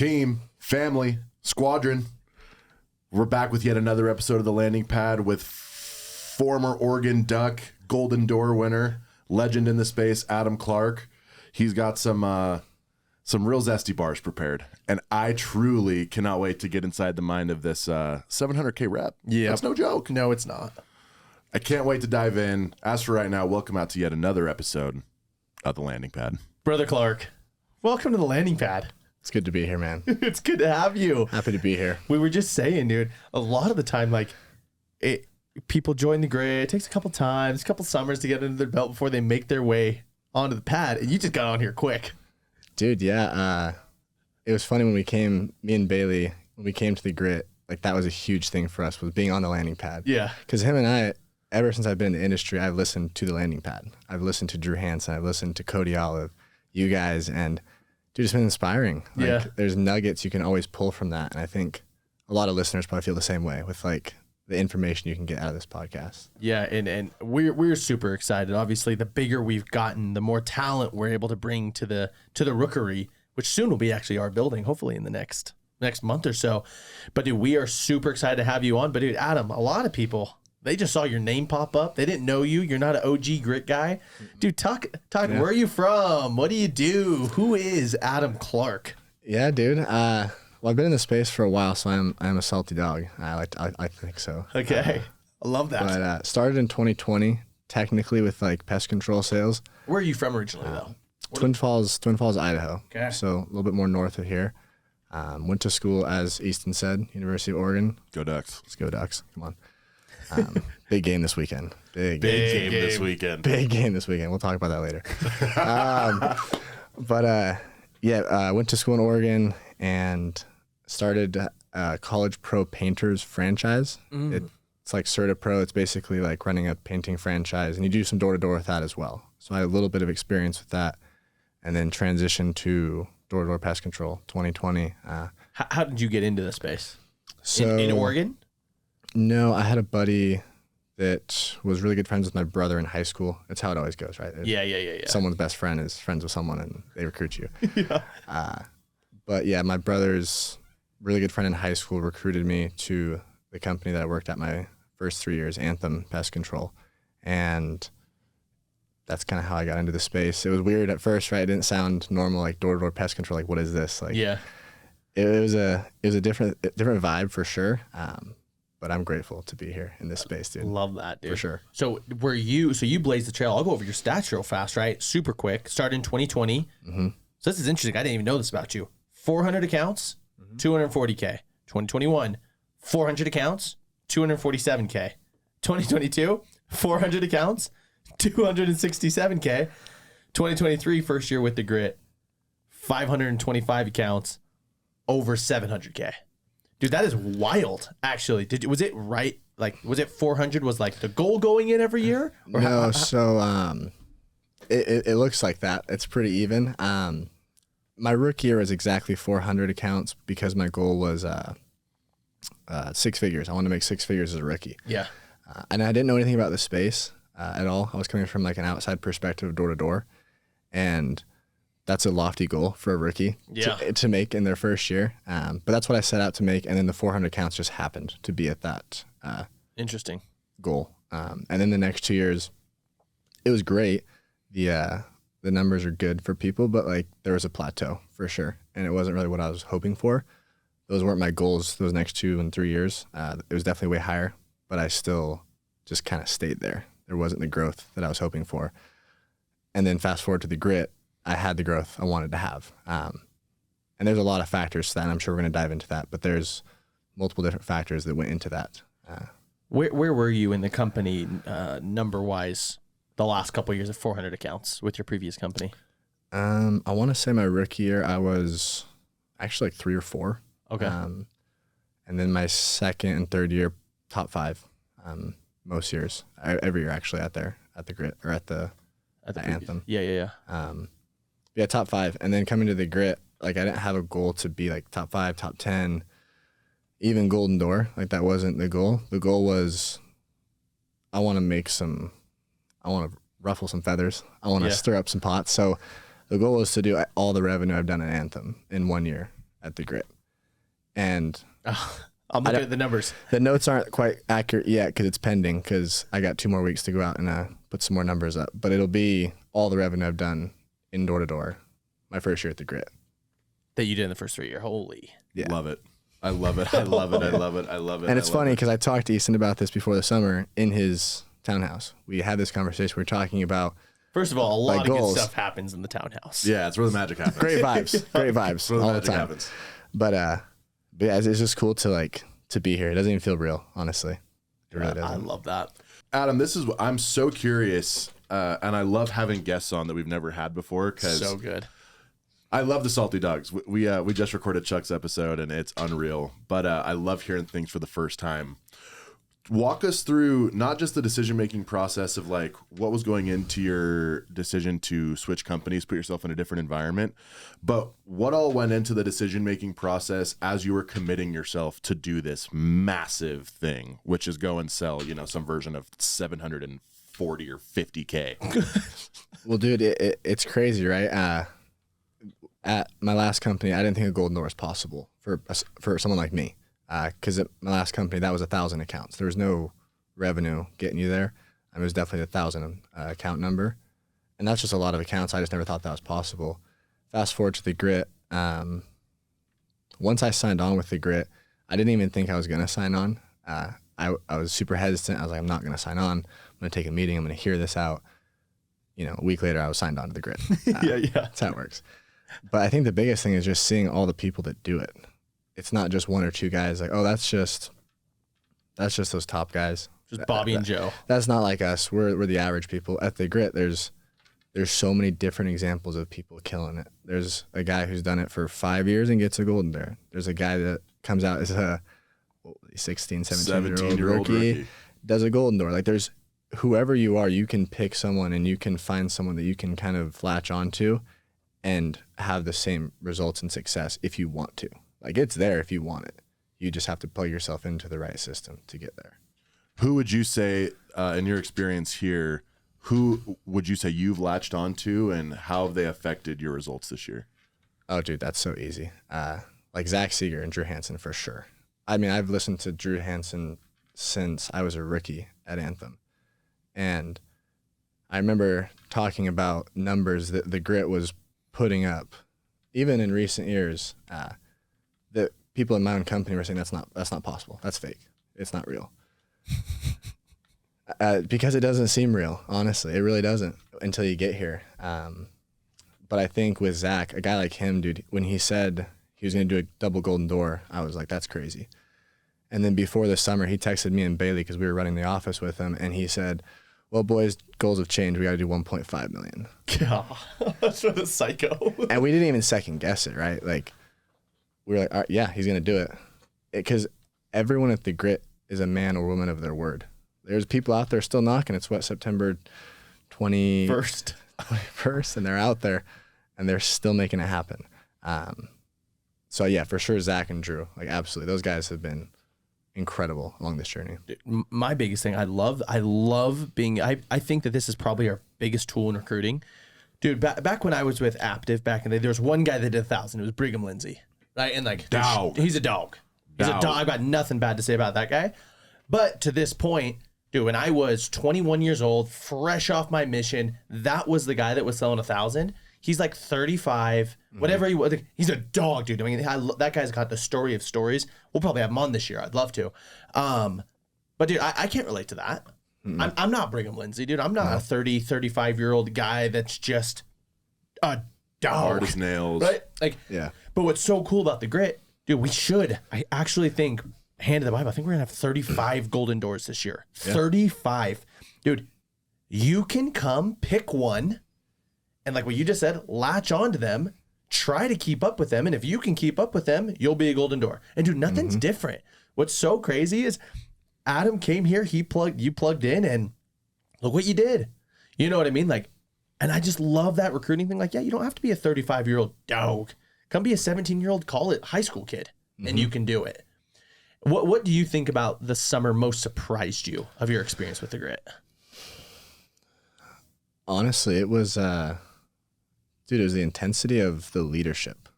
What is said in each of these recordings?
Team, family, squadron. We're back with yet another episode of The Landing Pad with former Oregon Duck, Golden Door winner, legend in the space, Adam Clark. He's got some real zesty bars prepared, and I truly cannot wait to get inside the mind of this 700K rep. Yeah, that's no joke. No, it's not. I can't wait to dive in. As for right now, welcome out to yet another episode of The Landing Pad. Brother Clark, welcome to the landing pad. It's good to be here, man. It's good to have you. Happy to be here. We were just saying, dude, a lot of the time, people join the grid. It takes a couple summers to get into their belt before they make their way onto the pad, and you just got on here quick. Dude, yeah. It was funny when me and Bailey, when we came to the grit, like that was a huge thing for us, was being on the landing pad. Yeah. Because him and I, ever since I've been in the industry, I've listened to the landing pad. I've listened to Drew Hansen. I've listened to Cody Olive, you guys, and dude, it's been inspiring. Like, yeah. There's nuggets you can always pull from that. And I think a lot of listeners probably feel the same way with like the information you can get out of this podcast. Yeah, and we're super excited. Obviously, the bigger we've gotten, the more talent we're able to bring to the rookery, which soon will be actually our building, hopefully in the next month or so. But dude, we are super excited to have you on. But dude, Adam, a lot of people, they just saw your name pop up. They didn't know you. You're not an OG grit guy. Dude, talk. Yeah. Where are you from? What do you do? Who is Adam Clark? Yeah, dude. Well, I've been in the space for a while, so I'm a salty dog. I think so. Okay. I love that. But started in 2020, technically with like pest control sales. Where are you from originally, though? Twin Falls, Idaho. Okay. So a little bit more north of here. Went to school, as Easton said, University of Oregon. Go Ducks. Let's go Ducks. Come on. Big game this weekend. Big game this weekend. Big game this weekend. We'll talk about that later. Went to school in Oregon and started College Pro Painters franchise. It's like Certa Pro. It's basically like running a painting franchise, and you do some door-to-door with that as well. So I had a little bit of experience with that, and then transitioned to door-to-door pest control 2020. How did you get into the space? So in Oregon? No, I had a buddy that was really good friends with my brother in high school. That's how it always goes, right? Yeah. Someone's best friend is friends with someone, and they recruit you. Yeah. But yeah, my brother's really good friend in high school recruited me to the company that I worked at my first 3 years, Anthem Pest Control. And that's kind of how I got into the space. It was weird at first, right? It didn't sound normal, like door-to-door pest control. Like, what is this? Like, yeah. It was a different vibe for sure. But I'm grateful to be here in this space, dude. Love that, dude. For sure. So you blazed the trail. I'll go over your stats real fast, right? Super quick. Started in 2020. Mm-hmm. So this is interesting. I didn't even know this about you. 400 accounts, 240K. 2021, 400 accounts, 247K. 2022, 400 accounts, 267K. 2023, first year with the grit, 525 accounts, over 700K. Dude, that is wild, actually. Was it right? Like, was it 400 was like the goal going in every year? Or no, it looks like that. It's pretty even. My rookie year was exactly 400 accounts because my goal was 6 figures. I wanted to make 6 figures as a rookie. Yeah. And I didn't know anything about the space at all. I was coming from like an outside perspective of door to door. And that's a lofty goal for a rookie to make in their first year. But that's what I set out to make. And then the 400 counts just happened to be at that interesting goal. And then the next 2 years, it was great. The numbers are good for people, but like there was a plateau for sure. And it wasn't really what I was hoping for. Those weren't my goals those next 2 and 3 years. It was definitely way higher, but I still just kind of stayed there. There wasn't the growth that I was hoping for. And then fast forward to the grit, I had the growth I wanted to have. And there's a lot of factors to that, and I'm sure we're going to dive into that, but there's multiple different factors that went into that. Where were you in the company number-wise the last couple of years of 400 accounts with your previous company? I want to say my rookie year, I was actually like 3 or 4. Okay. And then my second and third year, top 5 most years. Every year actually at the grit or at the Anthem. Yeah. Yeah, top 5. And then coming to the grit, like I didn't have a goal to be like top 5, top 10, even Golden Door. Like that wasn't the goal. The goal was I want to ruffle some feathers. I want to stir up some pots. So the goal was to do all the revenue I've done at Anthem in 1 year. at the Grit. And I'm looking at the numbers. the notes aren't quite accurate yet because it's pending, because I got 2 more weeks to go out and put some more numbers up. But it'll be all the revenue I've done in door-to-door my first year at the Grit. That you did in the first 3 years. Holy. Yeah. Love it. I love it. I love it. I love it. I love it. And it's I love funny it. because I talked to Easton about this before the summer in his townhouse. We had this conversation. We were talking about First of all, a lot Like of goals. good stuff happens in the townhouse. Yeah, it's where the magic happens. great vibes, great vibes It's where the all the magic time. happens. But yeah, it's just cool to be here. It doesn't even feel real, honestly. It really I doesn't. love that. Adam, this is I'm so curious, and I love having guests on that we've never had before because So good. I love the Salty Dogs. We just recorded Chuck's episode and it's unreal. But I love hearing things for the first time. Walk us through not just the decision-making process of like what was going into your decision to switch companies, put yourself in a different environment, but what all went into the decision-making process as you were committing yourself to do this massive thing, which is go and sell, some version of 740 or 50K. Well, dude, it's crazy, right? At my last company, I didn't think a golden door was possible for someone like me. Because at my last company, that was 1,000 accounts. There was no revenue getting you there. It was definitely the 1,000 account number. And that's just a lot of accounts. I just never thought that was possible. Fast forward to the Grit. Once I signed on with the Grit, I didn't even think I was going to sign on. I was super hesitant. I was like, I'm not going to sign on. I'm going to take a meeting. I'm going to hear this out. A week later, I was signed on to the Grit. Yeah. That's how it works. But I think the biggest thing is just seeing all the people that do it. It's not just 1 or 2 guys like, oh, that's just those top guys. Just Bobby and Joe. That's not like us. We're the average people. At the Grit, there's so many different examples of people killing it. There's a guy who's done it for 5 years and gets a golden door. There's a guy that comes out as a 16, 17-year-old rookie, does a golden door. Like there's whoever you are, you can pick someone and you can find someone that you can kind of latch onto and have the same results and success if you want to. Like it's there if you want it. You just have to plug yourself into the right system to get there. Who would you say, in your experience here, who would you say you've latched onto and how have they affected your results this year? Oh, dude, that's so easy. Like Zach Seeger and Drew Hansen for sure. I mean, I've listened to Drew Hansen since I was a rookie at Anthem. And I remember talking about numbers that the Grit was putting up, even in recent years, that people in my own company were saying that's not possible. That's fake. It's not real. Because it doesn't seem real, honestly. It really doesn't until you get here. But I think with Zach, a guy like him, dude, when he said he was going to do a double golden door, I was like, that's crazy. And then before the summer, he texted me and Bailey because we were running the office with him, and he said, well, boys, goals have changed. We got to do 1.5 million. God, that's for the psycho. And we didn't even second guess it, right? Like, we were like, all right, yeah, he's going to do it. Because everyone at the Grit is a man or woman of their word. There's people out there still knocking. It's September 21st, and they're out there, and they're still making it happen. So, yeah, for sure, Zach and Drew, like, absolutely. Those guys have been incredible along this journey. My biggest thing, I love being, I think that this is probably our biggest tool in recruiting. Dude, back when I was with Aptiv back in the day, there was one guy that did 1,000. It was Brigham Lindsay, right? And like, Dog. He's a dog. He's a dog. I've got nothing bad to say about that guy. But to this point, dude, when I was 21 years old, fresh off my mission, that was the guy that was selling 1,000. He's like 35, whatever he was. He's a dog, dude. I mean, that guy's got the story of stories. We'll probably have him on this year. I'd love to. But dude, I can't relate to that. I'm not Brigham Lindsay, dude. I'm not a 30, 35-year-old guy that's just a dog. Hard as nails. Right? Like, Yeah. But what's so cool about the Grit, dude, I actually think, hand to the Bible, I think we're going to have 35 golden doors this year. Yeah. 35. Dude, you can come pick one and like what you just said, latch onto them, try to keep up with them. And if you can keep up with them, you'll be a golden door. And dude, nothing's different. What's so crazy is Adam came here, you plugged in, and look what you did. You know what I mean? Like, and I just love that recruiting thing. Like, yeah, you don't have to be a 35-year-old dog. Come be a 17-year-old high school kid, and you can do it. What do you think about the summer most surprised you of your experience with the Grit? Honestly, it was, it was the intensity of the leadership.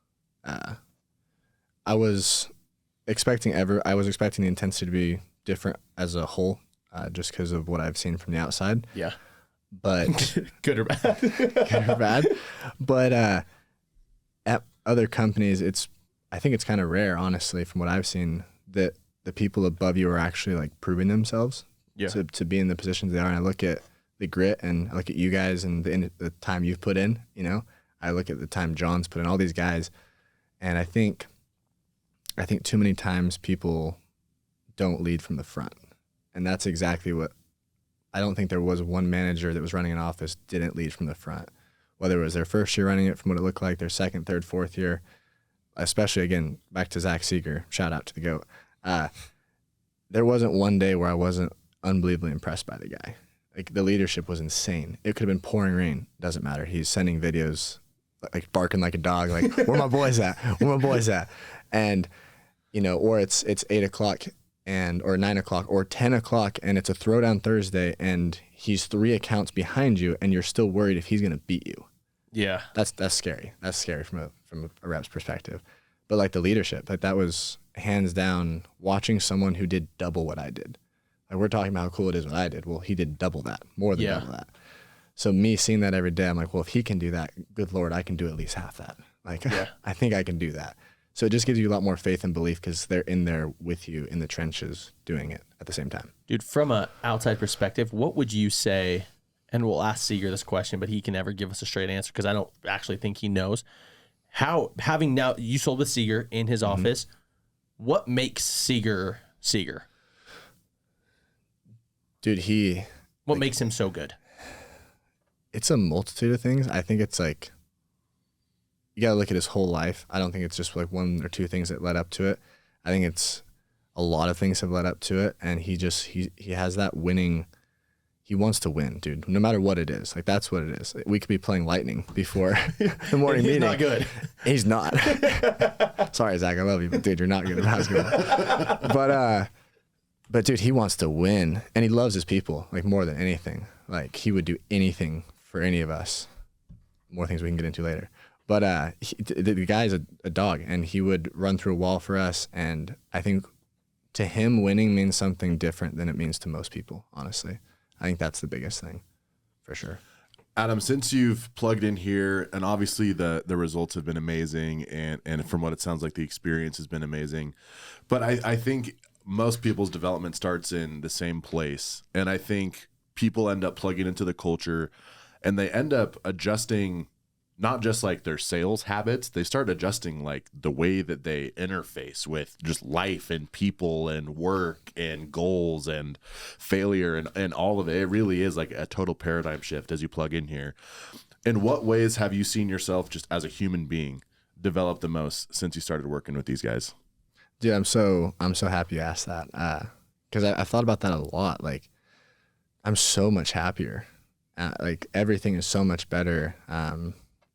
I was expecting the intensity to be different as a whole, just because of what I've seen from the outside. Yeah. But Good or bad? good or bad. But at other companies, I think it's kind of rare, honestly, from what I've seen, that the people above you are actually like proving themselves to be in the positions they are. And I look at the grit, and I look at you guys and the time you've put in. You know, I look at the time John's put in, all these guys, and I think too many times people don't lead from the front. And that's exactly what, I don't think there was one manager that was running an office didn't lead from the front. Whether it was their first year running it, from what it looked like, their second, third, fourth year, especially, again, back to Zach Seeger, shout out to the GOAT. There wasn't one day where I wasn't unbelievably impressed by the guy. Like, the leadership was insane. It could have been pouring rain, doesn't matter. He's sending videos, like barking like a dog, like, where my boys at? Where my boys at? And, you know, or it's 8 o'clock or 9 o'clock or 10 o'clock and it's a throwdown Thursday and he's 3 accounts behind you and you're still worried if he's going to beat you. Yeah. That's scary. That's scary from a rep's perspective. But like the leadership, like that was hands down watching someone who did double what I did. Like, we're talking about how cool it is what I did. Well, he did double that, more than double that. So me seeing that every day, I'm like, well, if he can do that, good Lord, I can do at least half that. Like, I think I can do that. So it just gives you a lot more faith and belief because they're in there with you in the trenches doing it at the same time. Dude, from an outside perspective, what would you say, and we'll ask Seeger this question, but he can never give us a straight answer because I don't actually think he knows. How, having now, you sold with Seeger in his office, what makes Seeger Seeger? Dude, what makes him so good? It's a multitude of things. I think it's like, you got to look at his whole life. I don't think it's just like one or two things that led up to it. I think it's a lot of things have led up to it. And he has that winning. He wants to win, dude, no matter what it is. Like, that's what it is. We could be playing Lightning before the morning meeting. He's not good. He's not. Sorry, Zach, I love you, but dude, you're not good at basketball. But dude, he wants to win and he loves his people like more than anything. Like, he would do anything for any of us. More things we can get into later. But the guy's a dog, and he would run through a wall for us. And I think to him, winning means something different than it means to most people, honestly. I think that's the biggest thing, for sure. Adam, since you've plugged in here, and obviously the results have been amazing, and from what it sounds like, the experience has been amazing. But I think most people's development starts in the same place. And I think people end up plugging into the culture, and they end up adjusting not just like their sales habits, they start adjusting like the way that they interface with just life and people and work and goals and failure and all of it. It really is like a total paradigm shift as you plug in here. In what ways have you seen yourself just as a human being develop the most since you started working with these guys? Dude, I'm so happy you asked that. Because I thought about that a lot. Like, I'm so much happier. Like, everything is so much better.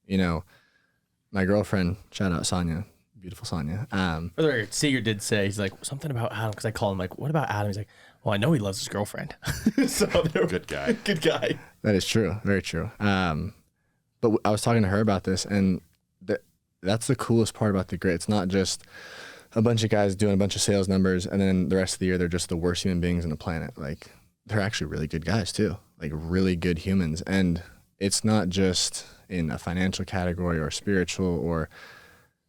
You know, my girlfriend, shout out Sonia, beautiful Sonia. For the record, Seeger did say, he's like, something about Adam, because I call him like, what about Adam? He's like, well, I know he loves his girlfriend. So good guy. Good guy. That is true. Very true. But I was talking to her about this, and that's the coolest part about the grit. It's not just a bunch of guys doing a bunch of sales numbers, and then the rest of the year, they're just the worst human beings on the planet. Like, they're actually really good guys too, like really good humans. And it's not just in a financial category or spiritual or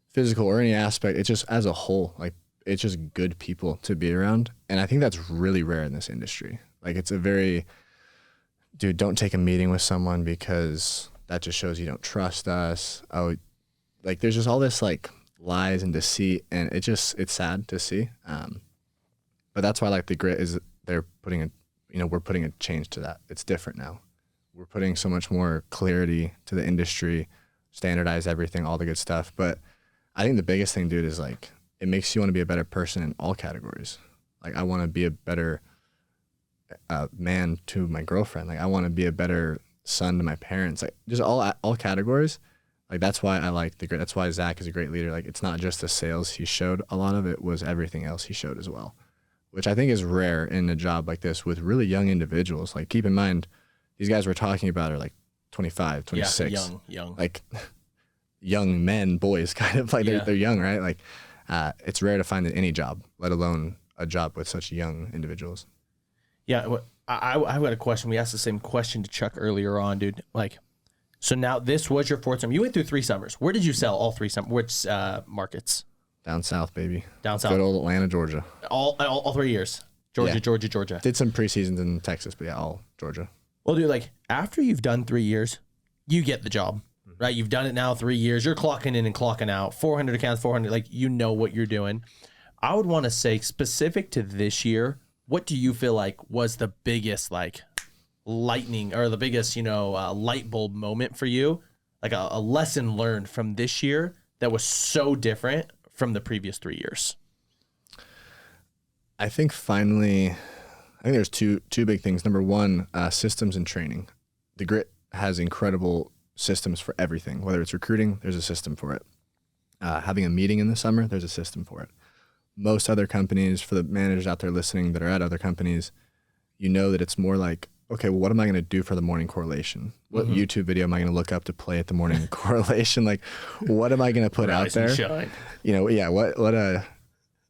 physical or any aspect. It's just as a whole, like, it's just good people to be around. And I think that's really rare in this industry. Like, it's a very, dude, don't take a meeting with someone because that just shows you don't trust us. Oh, like, there's just all this like lies and deceit, and it's sad to see. But that's why I like the grit is we're putting a change to that. It's different now. We're putting so much more clarity to the industry, standardize everything, all the good stuff. But I think the biggest thing, dude, is like, it makes you want to be a better person in all categories. Like, I want to be a better man to my girlfriend. Like, I want to be a better son to my parents. Like, just all categories. Like, that's why I like the grit. That's why Zach is a great leader. Like, it's not just the sales he showed. A lot of it was everything else he showed as well, which I think is rare in a job like this with really young individuals. Like, keep in mind, these guys we're talking about are like 25, 26. Yeah, young. Like, young men, boys, kind of like they're young, right? Like, It's rare to find any job, let alone a job with such young individuals. Yeah, I've got a question. We asked the same question to Chuck earlier on, dude. Like, so now this was your fourth summer. You went through 3 summers. Where did you sell all 3 summers? Which markets? Down south, baby. Down south. Good old Atlanta, Georgia. All 3 years. Georgia, Yeah. Georgia. Did some preseasons in Texas, but yeah, all Georgia. Well, dude, like after you've done 3 years, you get the job, right? You've done it now 3 years. You're clocking in and clocking out. 400 accounts, 400. Like you know what you're doing. I would want to say specific to this year, what do you feel like was the biggest like lightning or the biggest light bulb moment for you? Like a lesson learned from this year that was so different from the previous 3 years. I think finally, there's two big things. Number one, systems and training. The Grit has incredible systems for everything. Whether it's recruiting, there's a system for it. Having a meeting in the summer, there's a system for it. Most other companies, for the managers out there listening that are at other companies, you know that it's more like, okay, well, what am I going to do for the morning correlation? What YouTube video am I going to look up to play at the morning correlation? Like, what am I going to put out there? Shine. What a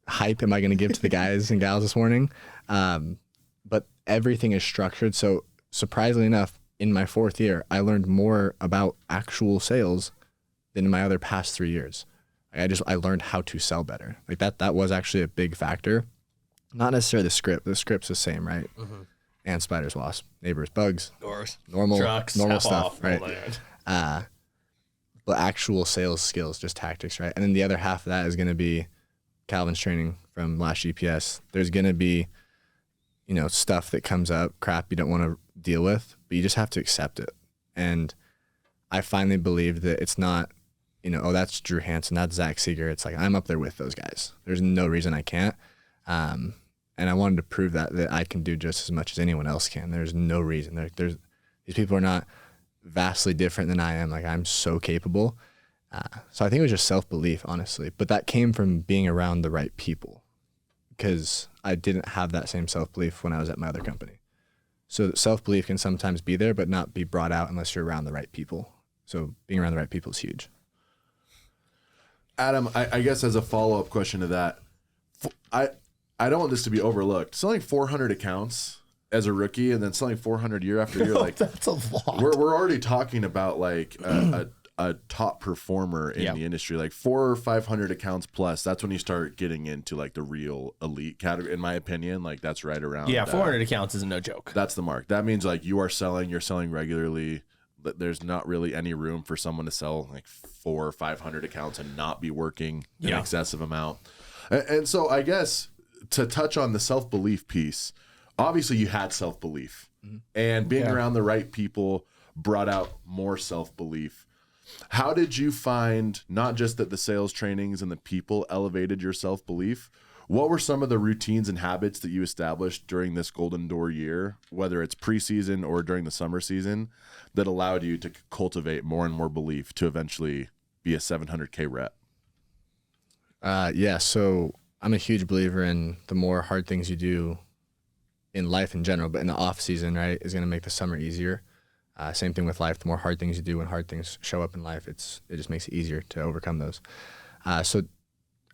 hype am I going to give to the guys and gals this morning? But everything is structured. So surprisingly enough, in my 4th year, I learned more about actual sales than in my other past 3 years. I learned how to sell better. Like that was actually a big factor. Not necessarily the script. The script's the same, right? And spiders, wasps, neighbors, bugs, Doors, normal trucks, normal half stuff, off, right? Oh But actual sales skills, just tactics, right? And then the other half of that is going to be Calvin's training from last GPS. There's going to be, stuff that comes up, crap you don't want to deal with, but you just have to accept it. And I finally believed that it's not, oh, that's Drew Hansen, that's Zach Seeger. It's like, I'm up there with those guys. There's no reason I can't. And I wanted to prove that I can do just as much as anyone else can. There's no reason. These people are not vastly different than I am. Like, I'm so capable. So I think it was just self-belief, honestly. But that came from being around the right people, because I didn't have that same self-belief when I was at my other company. So self-belief can sometimes be there, but not be brought out unless you're around the right people. So being around the right people is huge. Adam, I guess as a follow-up question to that, I don't want this to be overlooked. Selling 400 accounts as a rookie and then selling 400 year after year, like that's a lot. We're already talking about like a top performer in the industry, like 400 or 500 accounts plus. That's when you start getting into like the real elite category, in my opinion. Like that's right around. Yeah, 400 accounts is no joke. That's the mark. That means like you're selling regularly. There's not really any room for someone to sell like 400 or 500 accounts and not be working an excessive amount. And so I guess to touch on the self-belief piece, obviously you had self-belief, and being around the right people brought out more self-belief. How did you find not just that the sales trainings and the people elevated your self-belief? What were some of the routines and habits that you established during this Golden Door year, whether it's preseason or during the summer season, that allowed you to cultivate more and more belief to eventually be a 700K rep? So I'm a huge believer in the more hard things you do in life in general, but in the off season, right, is going to make the summer easier. Same thing with life. The more hard things you do when hard things show up in life, it just makes it easier to overcome those. So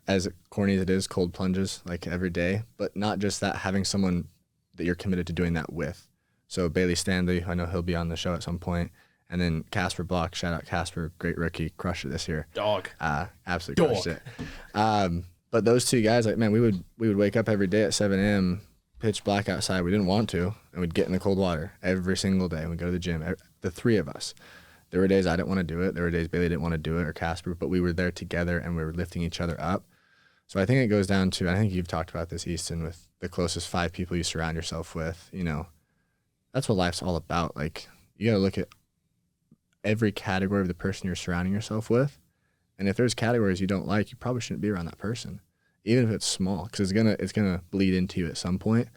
as corny as it is, cold plunges like every day, but not just that, having someone that you're committed to doing that with. So Bailey Stanley, I know he'll be on the show at some point. And then Casper Block, shout out Casper, great rookie, crushed it this year. Dog. Absolutely crushed it. But those two guys, like, man, we would wake up every day at 7 a.m., pitch black outside. We didn't want to, and we'd get in the cold water every single day. We'd go to the gym, the three of us. There were days I didn't want to do it. There were days Bailey didn't want to do it, or Casper, but we were there together and we were lifting each other up. So I think it goes down to, I think you've talked about this, Easton, with the closest 5 people you surround yourself with. That's what life's all about. Like, you got to look at every category of the person you're surrounding yourself with. And if there's categories you don't like, you probably shouldn't be around that person, even if it's small, because it's gonna bleed into you at some point.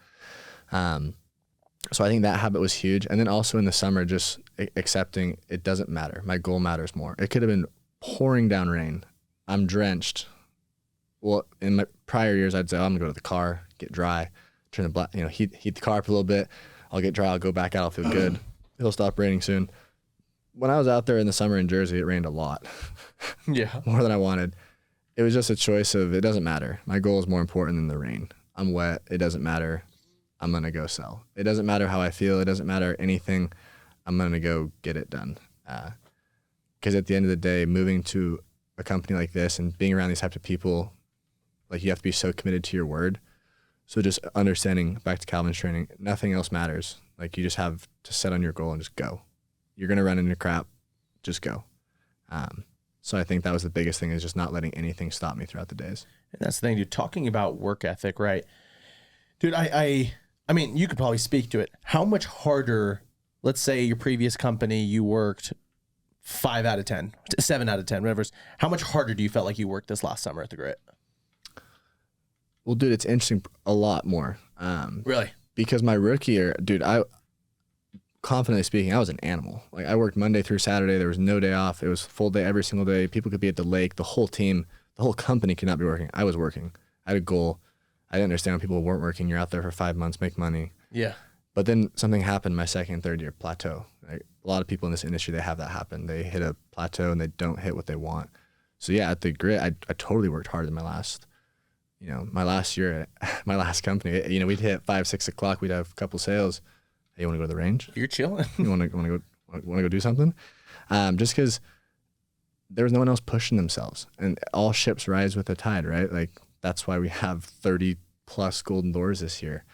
So I think that habit was huge. And then also in the summer, just accepting it doesn't matter. My goal matters more. It could have been pouring down rain. I'm drenched. Well, in my prior years, I'd say, I'm gonna go to the car, get dry, turn the heat the car up a little bit. I'll get dry. I'll go back out. I'll feel good. It'll stop raining soon. When I was out there in the summer in Jersey, it rained a lot. Yeah. More than I wanted. it was just a choice of, it doesn't matter. My goal is more important than the rain. I'm wet. It doesn't matter. I'm going to go sell. It doesn't matter how I feel. It doesn't matter anything. I'm going to go get it done. Because at the end of the day, moving to a company like this and being around these types of people, like, you have to be so committed to your word. So just understanding, back to Calvin's training, nothing else matters. Like, you just have to set on your goal and just go. You're going to run into crap, just go. So I think that was the biggest thing, is just not letting anything stop me throughout the days. And that's the thing, dude. Talking about work ethic, right? Dude, I mean, you could probably speak to it. How much harder, let's say your previous company, you worked 5 out of 10, 7 out of 10, whatever. How much harder do you felt like you worked this last summer at the Grit? Well, dude, it's interesting, a lot more. Really? Because my rookie year, dude, confidently speaking, I was an animal. Like, I worked Monday through Saturday. There was no day off. It was full day every single day. People could be at the lake. The whole team, the whole company could not be working. I was working. I had a goal. I didn't understand when people weren't working. You're out there for 5 months, make money. Yeah. But then something happened my second and third year, plateau. Like, a lot of people in this industry, they have that happen. They hit a plateau and they don't hit what they want. So yeah, at the Grit, I totally worked harder than my last year, my last company. We'd hit 5, 6 o'clock. We'd have a couple sales. Hey, you want to go to the range? You're chilling. You want to go do something? Just because there was no one else pushing themselves, and all ships rise with the tide, right? Like, that's why we have 30 plus Golden Doors this year.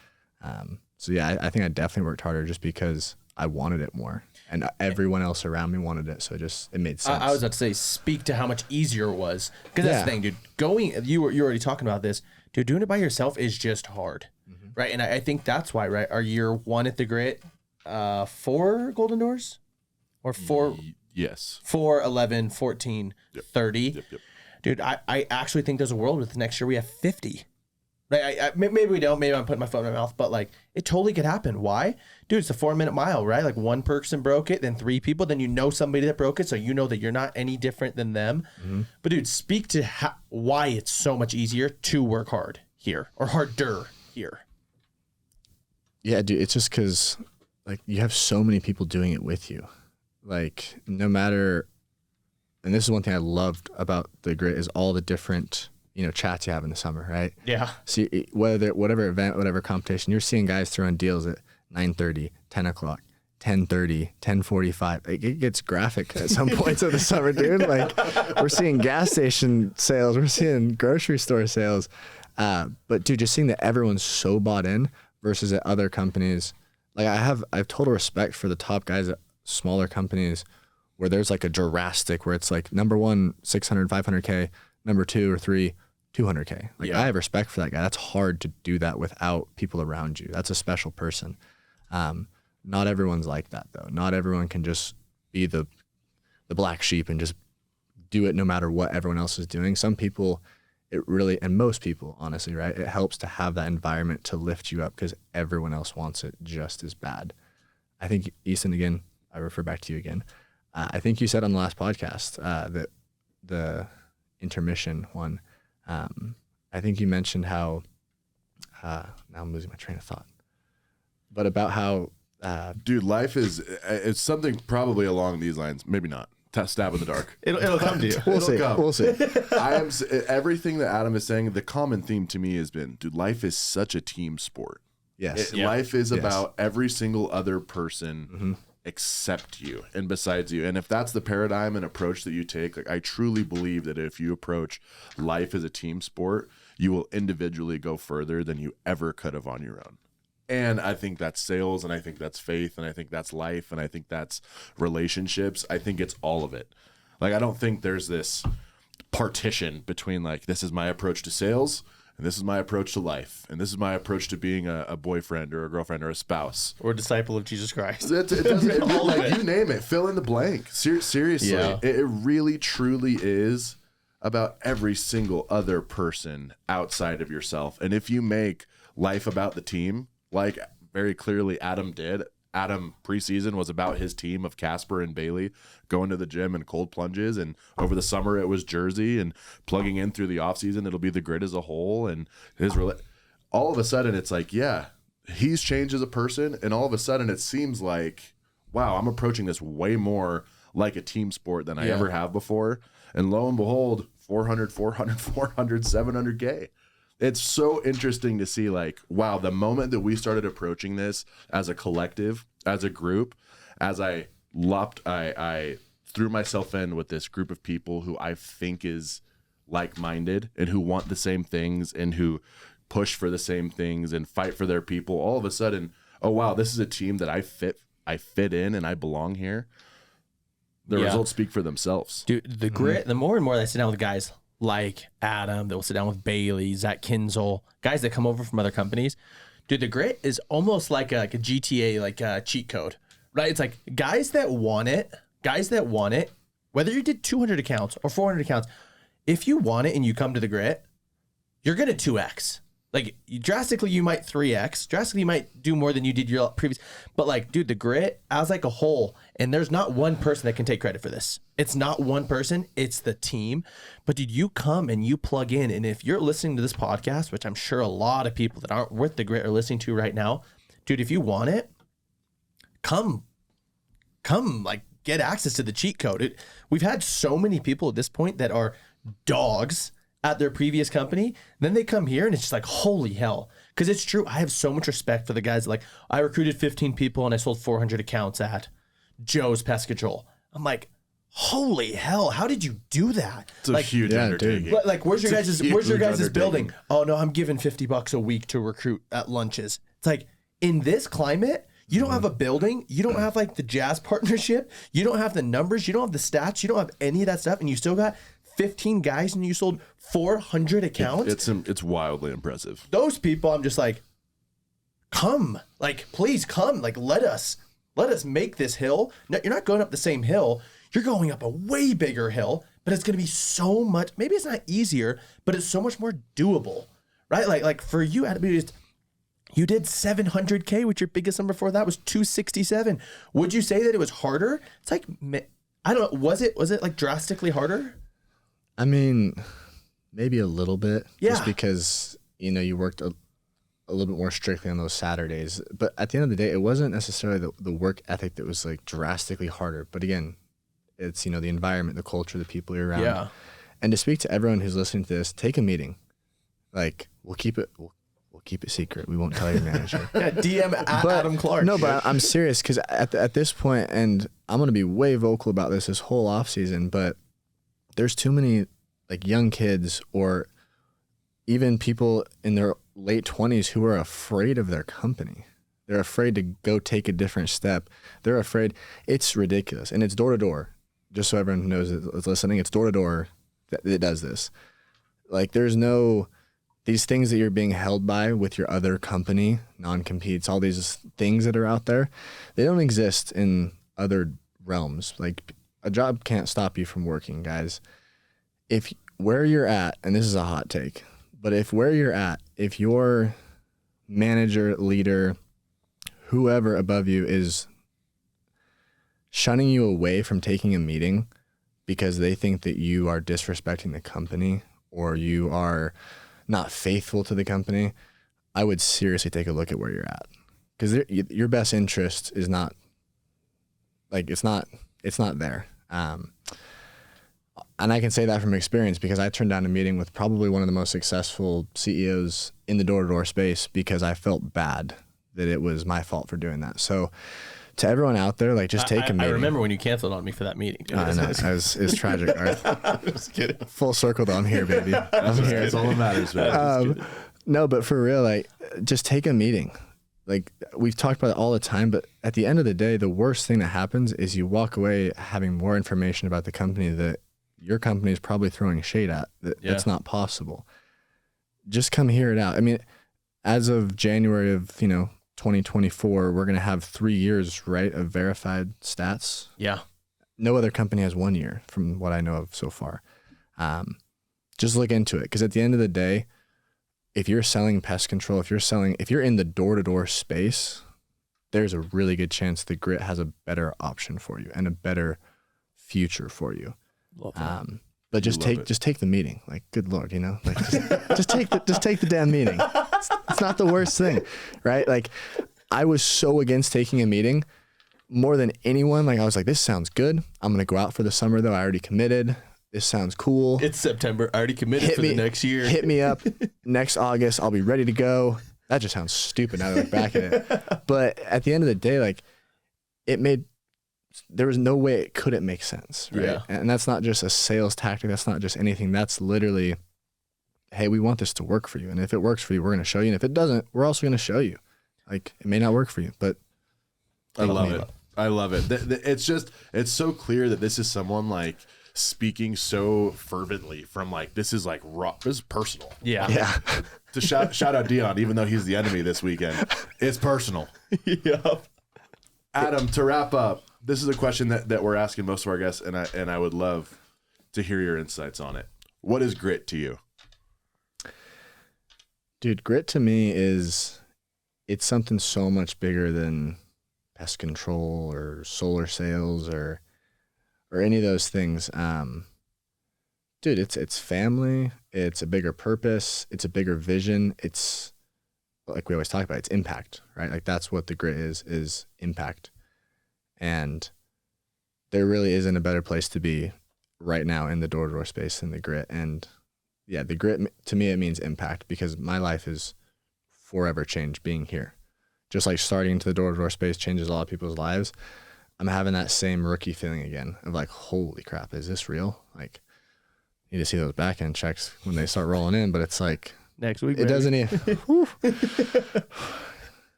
So yeah, I think I definitely worked harder just because I wanted it more, and everyone else around me wanted it. So it made sense. I was about to say, speak to how much easier it was, because that's the thing, dude. You're already talking about this, dude. Doing it by yourself is just hard, right? And I think that's why, right? Our year 1 at the Grit, 4 Golden Doors, or 4? Yes. 4, 11, 14, 30. Yep. Dude, I actually think there's a world with next year we have 50. Right? Maybe we don't. Maybe I'm putting my foot in my mouth, but like, it totally could happen. Why? Dude, it's a 4-minute mile, right? Like, one person broke it, then 3 people, then you know somebody that broke it, so you know that you're not any different than them. But dude, speak to why it's so much easier to work hard here, or harder here. Yeah, dude, it's just because, like, you have so many people doing it with you. Like, no matter, and this is one thing I loved about the Grit, is all the different, chats you have in the summer, right? Yeah. See, whatever event, whatever competition, you're seeing guys throwing deals at 9:30, 10 o'clock, 10:30, 10:45. Like, it gets graphic at some points of the summer, dude. Like, we're seeing gas station sales, we're seeing grocery store sales. But dude, just seeing that everyone's so bought in versus at other companies. Like, I have total respect for the top guys at smaller companies where there's like a drastic, where it's like, number 1, 600, 500K, number 2 or 3, 200K. Like, I have respect for that guy. That's hard to do that without people around you. That's a special person. Not everyone's like that, though. Not everyone can just be the black sheep and just do it no matter what everyone else is doing. Some people, it really, and most people, honestly, right, it helps to have that environment to lift you up because everyone else wants it just as bad. I think, Easton, again, I refer back to you again. I think you said on the last podcast that the intermission one, I think you mentioned how, now I'm losing my train of thought, but about how, Dude, life it's something probably along these lines. Maybe not. Stab in the dark. It'll come to you. We'll see. I am everything that Adam is saying. The common theme to me has been, dude, life is such a team sport. Yes. Life is about every single other person except you and besides you. And if that's the paradigm and approach that you take, like, I truly believe that if you approach life as a team sport, you will individually go further than you ever could have on your own. And I think that's sales, and I think that's faith, and I think that's life, and I think that's relationships. I think it's all of it. Like, I don't think there's this partition between, like, this is my approach to sales, and this is my approach to life, and this is my approach to being a boyfriend or a girlfriend or a spouse. Or a disciple of Jesus Christ. It doesn't, like, you name it. Fill in the blank. Seriously. Yeah. It really, truly is about every single other person outside of yourself. And if you make life about the team, like very clearly Adam did. Adam preseason was about his team of Casper and Bailey going to the gym and cold plunges, and over the summer it was Jersey, and plugging in through the offseason it'll be the Grit as a whole. And all of a sudden it's like, yeah, he's changed as a person, and all of a sudden it seems like, wow, I'm approaching this way more like a team sport than I ever have before. And lo and behold, 400, 700K. It's so interesting to see, like, wow, the moment that we started approaching this as a collective, as a group, as I threw myself in with this group of people who I think is like-minded and who want the same things and who push for the same things and fight for their people. All of a sudden, oh wow, this is a team that I fit in and I belong here. The results speak for themselves. Dude, the grit, the more and more that I sit down with guys like Adam, that will sit down with Bailey, Zach Kinzel, guys that come over from other companies. Dude, the grit is almost like a GTA, like a cheat code, right? It's like guys that want it, whether you did 200 accounts or 400 accounts, if you want it and you come to the grit, you're going to 2X. Like, drastically, you might 3X. Drastically, you might do more than you did your previous. But, like, dude, the grit as like a whole, and there's not one person that can take credit for this. It's not one person. It's the team. But, dude, you come and you plug in. And if you're listening to this podcast, which I'm sure a lot of people that aren't with the grit are listening to right now, dude, if you want it, come, like, get access to the cheat code. We've had so many people at this point that are dogs at their previous company, then they come here and it's just like, holy hell. Because it's true, I have so much respect for the guys. Like, I recruited 15 people and I sold 400 accounts at Joe's Pest Control. I'm like, holy hell, how did you do that? It's a huge undertaking. Like, where's your guys' building? Oh no, I'm giving $50 a week to recruit at lunches. It's like, in this climate, you don't have a building, you don't have like the Jazz partnership, you don't have the numbers, you don't have the stats, you don't have any of that stuff, and you still got 15 guys and you sold 400 accounts. It's wildly impressive. Those people, I'm just like, come, like, please come, like, let us make this hill. No, you're not going up the same hill. You're going up a way bigger hill, but it's going to be so much, maybe it's not easier, but it's so much more doable, right? Like for you, you did 700K, which your biggest number for that was 267. Would you say that it was harder? It's like, I don't know. Was it like drastically harder? I mean, maybe a little bit. Yeah. Just because, you worked a little bit more strictly on those Saturdays. But at the end of the day, it wasn't necessarily the work ethic that was like drastically harder. But again, it's, the environment, the culture, the people you're around. Yeah. And to speak to everyone who's listening to this, take a meeting. Like, we'll keep it secret. We won't tell your manager. Yeah, DM at Adam Clark. No, but I'm serious because at this point, and I'm going to be way vocal about this whole off season, but there's too many like young kids or even people in their late 20s who are afraid of their company. They're afraid to go take a different step. They're afraid. It's ridiculous. And it's door to door. Just so everyone knows that's listening, it's door to door that does this. Like, there's no, these things that you're being held by with your other company, non-competes, all these things that are out there, they don't exist in other realms. Like, a job can't stop you from working, guys. If where you're at, and this is a hot take, but if your manager, leader, whoever above you is shunning you away from taking a meeting because they think that you are disrespecting the company or you are not faithful to the company, I would seriously take a look at where you're at. Because your best interest is not, like, it's not there. And I can say that from experience because I turned down a meeting with probably one of the most successful CEOs in the door-to-door space because I felt bad that it was my fault for doing that. So to everyone out there, like, just take a meeting. I remember when you canceled on me for that meeting. I know. It's tragic, Garth. I'm just kidding. Full circle though, I'm here, baby. I'm here. That's all that matters, man. No, but for real, like, just take a meeting. Like, we've talked about it all the time, but at the end of the day, the worst thing that happens is you walk away having more information about the company that your company is probably throwing shade at. That's not possible. Just come hear it out. I mean, as of January of, 2024, we're going to have 3 years, right, of verified stats. Yeah. No other company has 1 year from what I know of so far. Just look into it. Because at the end of the day, if you're selling pest control, if you're in the door-to-door space, there's a really good chance the Grit has a better option for you and a better future for you. Love that. But just take the meeting. Like, good Lord, like just take the damn meeting. It's not the worst thing, right? Like, I was so against taking a meeting more than anyone. Like, I was like, this sounds good. I'm going to go out for the summer though. I already committed. This sounds cool. It's September. Already committed for the next year. Hit me up next August. I'll be ready to go. That just sounds stupid now that I look back at it. But at the end of the day, like there was no way it couldn't make sense. Right. Yeah. And that's not just a sales tactic. That's not just anything. That's literally, hey, we want this to work for you. And if it works for you, we're going to show you. And if it doesn't, we're also going to show you. Like, it may not work for you, but I love it. I love it. It's so clear that this is someone like speaking so fervently from like, this is like raw, this is personal. Yeah. yeah. To shout out Dion, even though he's the enemy this weekend, it's personal. Yep. Adam, to wrap up, this is a question that we're asking most of our guests, and I would love to hear your insights on it. What is grit to you? Dude, grit to me it's something so much bigger than pest control or solar sales or any of those things. Dude, it's family. It's a bigger purpose. It's a bigger vision. It's like we always talk about, it's impact, right? Like that's what the grit is impact. And there really isn't a better place to be right now in the door-to-door space than the grit. And yeah, the grit to me, it means impact because my life is forever changed being here. Just like starting into the door-to-door space changes a lot of people's lives. I'm having that same rookie feeling again of like, holy crap, is this real? Like, you need to see those back end checks when they start rolling in, but it's like Next week. it doesn't even.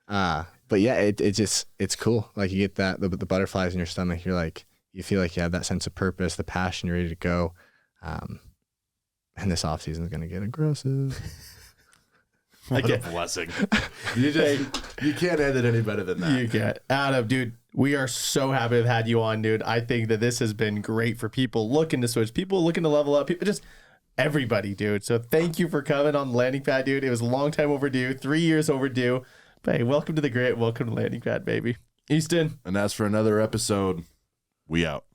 But yeah, it's cool. Like you get that the butterflies in your stomach. You're like, you feel like you have that sense of purpose, the passion. You're ready to go. And this off season is gonna get aggressive. What a blessing. You can't end it any better than that. You can't. Adam, dude, we are so happy to have had you on, dude. I think that this has been great for people looking to switch, people looking to level up, people just everybody, dude. So thank you for coming on the Landing Pad, dude. It was a long time overdue, 3 years overdue. But hey, welcome to the Grit. Welcome to Landing Pad, baby. Easton. And as for another episode, we out.